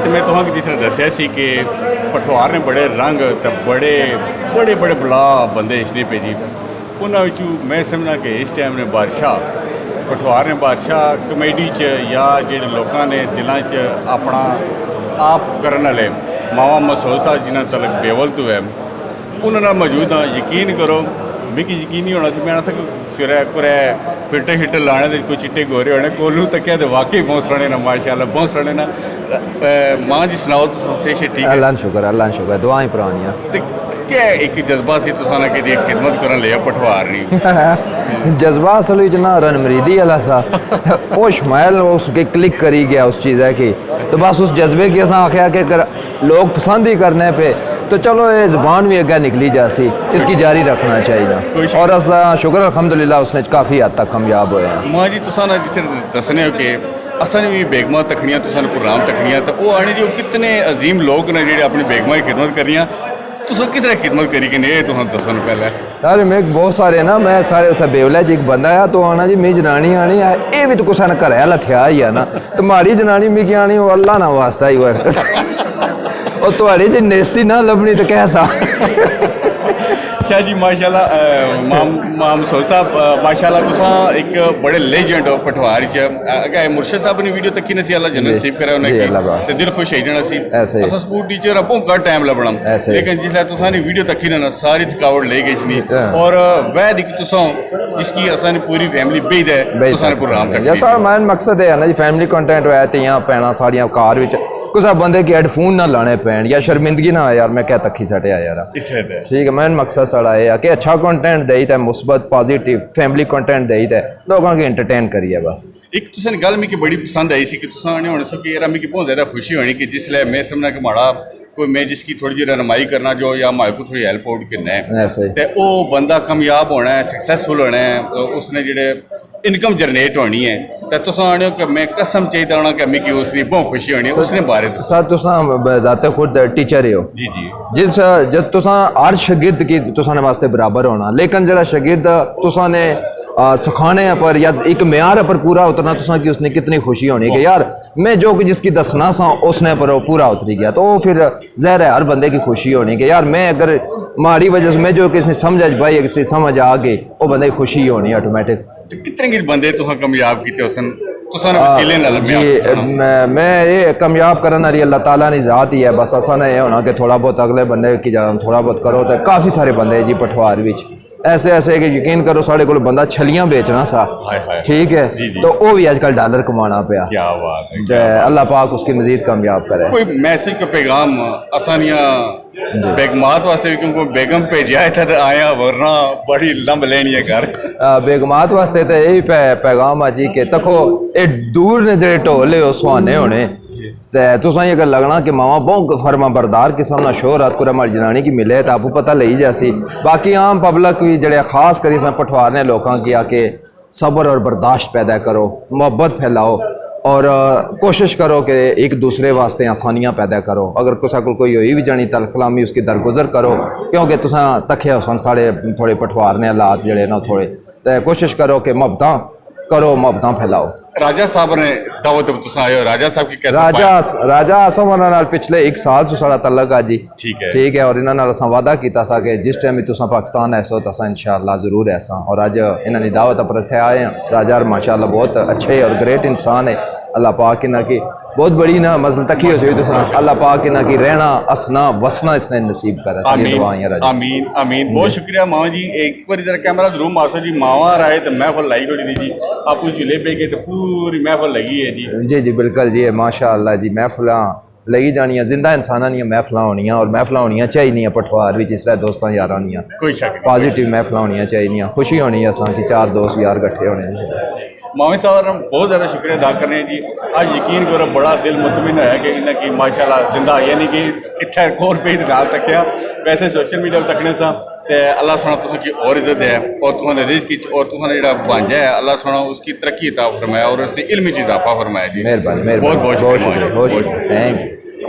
तो मैं तुहां जिस तरह दस्या सी कि पठवार ने बड़े रंग ते बड़े बड़े बला बंदे इछने पे जी उन्होंने विचू मैं समझना कि इस टाइम ने बादशाह पठवार ने बादशाह कमेडी च या जेडे लोगों ने दिलों च अपना आप करने वाले मावा मसूद साहब जिन्हें तलक बेवल तो है उन्होंने मौजूद हाँ यकीन करो मिगी यकीन नहीं होना सी मैं तक फिर कुरै फिटे शिटे लाने दे कोई चिट्टे गोरे होने कोलू तक्या तो वाकई बहुत सोहने ना माशाअल्लाह बहुत सोहने ना मां जी सुनाओ तुम से ठीक है अल्लाह शुक्र दुआएं पुरानियां क्या एक जज्बा सी तुसाना कि जी खिदमत करन लिया पठवार नहीं जज्बा असल विच ना रनमरीदी वाला सा वो शमाइल उसके क्लिक करी गया उस चीज़ है कि तो बस उस जज्बे की असा आख्या कि अगर लोग पसंद ही करने पे तो चलो ये ज़बान भी अगर निकली जासी इसकी जारी रखना चाहिए और असला शुक्र अल्हम्दुलिल्लाह उसने काफ़ी हद तक कामयाब होया मां जी तुसाना जिस दसने हो कि असन भी बेगमा तखनियां तुसान प्रोग्राम तखनियां तो वो आने जो कितने अजीम लोग ने जेडे अपनी बेगमा की खिदमत करियां तुस किस तरह खिदमत करी कि नहीं तुहां दसन पहले यार मैं बहुत सारे ना मैं सारे उत्थे बेवले च एक बंदा है तो आना जी मेरी जनानी आनी है ये भी तो कुछ ना घर वाला थया ही है ना तो माड़ी जनानी मिगी आनी वो अल्लाह ना वास्ता ही हुआ और तुहाड़ी च नेस्ती ना लभनी तो कैसा शाह जी माशाल्लाह माम सोल साहब माशाल्लाह तुसा एक बड़े लेजेंड हो पठवार च अगर मुर्शद साहब ने वीडियो तक नसी अल्लाह जन्नत नसीब करे उन्हें ते दिल खुश हो जाना सी असा स्कूल टीचर अपो का टाइम लबना लेकिन जिसले तुसा ने वीडियो तक ना सारी थकावट ले गई सी और वह दिख तुसा जिसकी असा ने पूरी फैमिली बेद है तुसा ने प्रोग्राम तक जैसा मेन मकसद है ना जी फैमिली कंटेंट होया तियां पैना साड़ियां कार विच कुछ बंदे की हेडफोन ना लाने पैन या शर्मिंदगी ना आए यार मैं क्या तक्की सटिया यार ठीक है मेन मकसद साड़ा है कि अच्छा कंटेंट देई ते मुस्बत पॉजिटिव फैमिली कंटेंट देई ते लोगों की एंटरटेन करिए बस एक तुसें गल मिगी बड़ी पसंद आई सी कि तुसां ने होने सी कि यार मिगी बहुत ज़्यादा खुशी होनी कि जिसले मैं समझना कि माड़ा कोई मैं जिसकी थोड़ी जी रहनुमाई करना जो या माए को थोड़ी हेल्प आउट करना है ते वो बंदा कामयाब होना है सक्सैसफुल होना है उसने जेडे इनकम जनरेट होनी है तो तुसां आने कि मैं कसम चाहिए होना कि मिगी उसकी बहुत खुशी होनी है उसने बारे सर तुसां जाते खुद टीचर हो जी जी जिस जब तुसां हर शागिर्द की तुसां वास्ते बराबर होना लेकिन जरा शागिर्द तुसां ने सिखाने पर या एक म्यार पर पूरा उतरना तुसा की उसने कितनी खुशी होनी कि यार मैं जो जिसकी दसना सा उसने पर पूरा उतरी गया तो फिर ज़ाहिर है हर बंदे की खुशी होनी कि यार मैं अगर माड़ी वजह से मैं जो किसी समझ भाई किसी समझ आ गई वो बंदे की खुशी होनी ऑटोमेटिक कितने बंदे तुहां कामयाब कीते उसन मैं ये कामयाब करने वाली अल्लाह ताला ने ज़ात ही है बस असा ने होना कि थोड़ा बहुत अगले बंदे की जान थोड़ा बहुत करो तो काफ़ी सारे बंदे जी पठवार विच ऐसे ऐसे कि यकीन करो साढ़े को बंदा छलियां बेचना सा ठीक है तो वो भी आजकल डॉलर कमाना पाया क्या बात है अल्लाह पाक उसकी मजीद कामयाब करे कोई मैसेज का पैगाम आसानियां बेगमात वास्ते क्योंकि बेगम भेजा था तो आया वरना बड़ी लंब लेनी है घर बेगमात वास्ते तो यही पैगाम है जी कि तको ये दूर ने जेडे ढोले हो सुहाने होने तुसा अगर लगना कि मावा बहुत फरमा बरदार किस्म ना शोहरत को हमारी जनानी की मिले तो आपको पता लगी जैसी बाकी आम पब्लिक भी जड़े खास करी पठवारने लोगों की आके सब्र और बर्दाश्त पैदा करो मोहब्बत फैलाओ और कोशिश करो कि एक दूसरे वास्ते आसानियां पैदा करो अगर कुछ कोई होई भी जानी तलकलामी उसकी दरगुजर करो क्योंकि तुसा तखे सन साढ़े थोड़े पठवारने हालात जड़े ना थोड़े तो कोशिश करो कि मोहब्बत करो मोहब्बत फैलाओ राजा साहब ने दावत आए हो राजा साहब की कैसा राजा असम उन्होंने पिछले 1 साल से साड़ा तलक है जी ठीक है और इन्होंने अस वादा किया सा कि जिस टाइम भी तुसा पाकिस्तान ऐसो तो असा इंशाअल्लाह जरूर ऐसा और अज इन्होंने दावत पर इतने आए हैं राजा माशाअल्लाह बहुत अच्छे और ग्रेट इंसान है अल्लाह पाक इन्हें की बहुत बड़ी ना मसल तकी हो अल्लाह पाक इन्हें की रहना असना वसना इसने नसीब करे आमीन आमीन बहुत शुक्रिया मावा जी एक बार जरा कैमरा जरूर मासो जी मावा रहे तो महफल लाई थोड़ी जी आप जुले पे गए तो पूरी महफल लगी है जी जी बिल्कुल जी माशाअल्लाह जी महफल लगी जानियां जिंदा इंसाना दी महफल होनियां और महफल होनियां चाहिए पठवार भी जिस तरह दोस्तों यार कोई शक पॉजिटिव महफल होनियां चाहिए खुशी होनी है असा कि 4 दोस्त यार इकट्ठे होने मावी साहब हम बहुत ज़्यादा शुक्रिया अदा करने जी आज यकीन करो बड़ा दिल मुतमिन है कि इन्हें की माशाल्लाह जिंदा यानी कि इतने कोर पे नाल तकिया वैसे सोशल मीडिया पर तकने सा अल्लाह सुना तुम की और इज्जत है और तुम्हारे रिज़्क़ और तुम्हारा जो भांजा है अल्लाह सुना उसकी तरक्की अता फरमाया और उससे इल्म इजाफा फरमाया जी मेहरबानी बहुत बहुत शुक्रिया थैंक यू